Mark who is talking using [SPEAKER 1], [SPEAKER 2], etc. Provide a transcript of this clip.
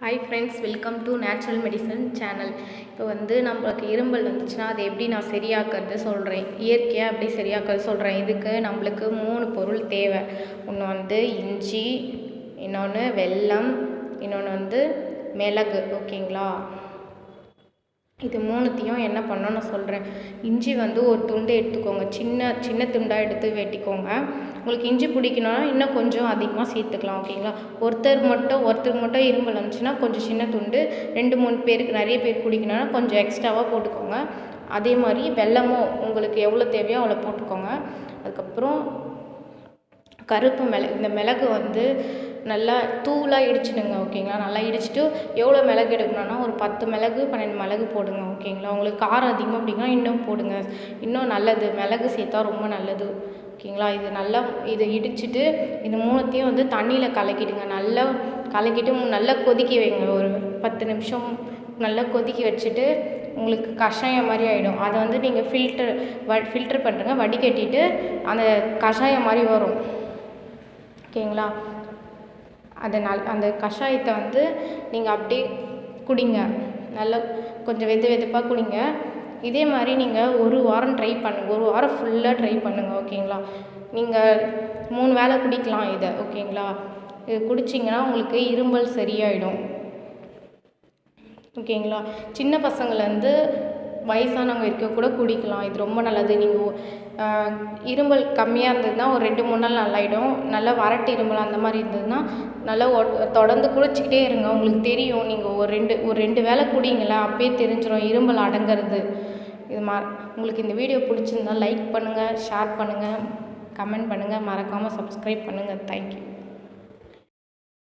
[SPEAKER 1] Hi friends, welcome to natural medicine channel. இப்போ நம்மளுக்கு இருமல் வந்துச்சுன்னா அதை எப்படி நான் சரியாக்குறது சொல்கிறேன். இயற்கையாக எப்படி சரியாக்குறது சொல்கிறேன். இதுக்கு நம்மளுக்கு 3 பொருள் தேவை. ஒன்று இஞ்சி, இன்னொன்று வெல்லம், இன்னொன்று மிளகு. ஓகேங்களா? இது 3த்தையும் என்ன பண்ணணும் நான் சொல்கிறேன். இஞ்சி ஒரு துண்டு எடுத்துக்கோங்க. சின்ன துண்டாக எடுத்து வெட்டிக்கோங்க. உங்களுக்கு இஞ்சி பிடிக்கணும்னா இன்னும் கொஞ்சம் அதிகமாக சேர்த்துக்கலாம். ஓகேங்களா? ஒருத்தருக்கு மட்டும் இருமல் வந்துச்சுன்னா கொஞ்சம் சின்ன துண்டு, 2-3 பேருக்கு நிறைய பேர் குடிக்கணும்னா கொஞ்சம் எக்ஸ்ட்ராவாக போட்டுக்கோங்க. அதே மாதிரி வெல்லமும் உங்களுக்கு எவ்வளோ தேவையோ அவ்வளோ போட்டுக்கோங்க. அதுக்கப்புறம் கருப்பு மிளகு. இந்த மிளகு நல்லா தூளாக இடிச்சிடுங்க. ஓகேங்களா? நல்லா இடிச்சிட்டு எவ்வளோ மிளகு எடுக்கணும்னா ஒரு 10 மிளகு 12 மிளகு போடுங்க. ஓகேங்களா? உங்களுக்கு காரம் அதிகமாக பிடிக்குன்னா இன்னும் போடுங்க. இன்னும் நல்லது, மிளகு சேர்த்தா ரொம்ப நல்லது. ஓகேங்களா? இதை இடிச்சிட்டு இது 3த்தையும் தண்ணியில் கலக்கிடுங்க. நல்லா கலக்கிட்டு நல்லா கொதிக்க வைங்க. ஒரு 10 நிமிஷம் நல்லா கொதிக்க வச்சுட்டு உங்களுக்கு கஷாயம் மாதிரி ஆகிடும். அதை நீங்கள் ஃபில்டர் பண்ணுறங்க. வடிகட்டிட்டு அந்த கஷாயம் மாதிரி வரும். ஓகேங்களா? அந்த கஷாயத்தை நீங்கள் அப்படியே குடிங்க. நல்லா கொஞ்சம் வெதுப்பாக குடிங்க. இதே மாதிரி நீங்கள் ஒரு வாரம் ட்ரை பண்ணுங்கள். ஒரு வாரம் ஃபுல்லாக ட்ரை பண்ணுங்கள். ஓகேங்களா? நீங்கள் 3 வேளை குடிக்கலாம் இதை. ஓகேங்களா? இது குடிச்சிங்கன்னா உங்களுக்கு இருமல் சரியாயிடும். ஓகேங்களா? சின்ன பசங்கள்லேருந்து வயசானவங்க இருக்க கூட குடிக்கலாம். இது ரொம்ப நல்லது. நீங்கள் இருமல் கம்மியாக இருந்ததுன்னா ஒரு 2-3 நாள் நல்லாயிடும். நல்லா வறட்டு இருமல் அந்த மாதிரி இருந்ததுன்னா நல்லா தொடர்ந்து குடிச்சிக்கிட்டே இருங்க. உங்களுக்கு தெரியும். நீங்கள் ஒரு ரெண்டு வேளை குடிங்களா, அப்பயே தெரிஞ்சிடும் இருமல் அடங்கிறது. உங்களுக்கு இந்த வீடியோ பிடிச்சிருந்தா லைக் பண்ணுங்கள், ஷேர் பண்ணுங்கள், கமெண்ட் பண்ணுங்கள், மறக்காமல் சப்ஸ்கிரைப் பண்ணுங்கள். தேங்க்யூ.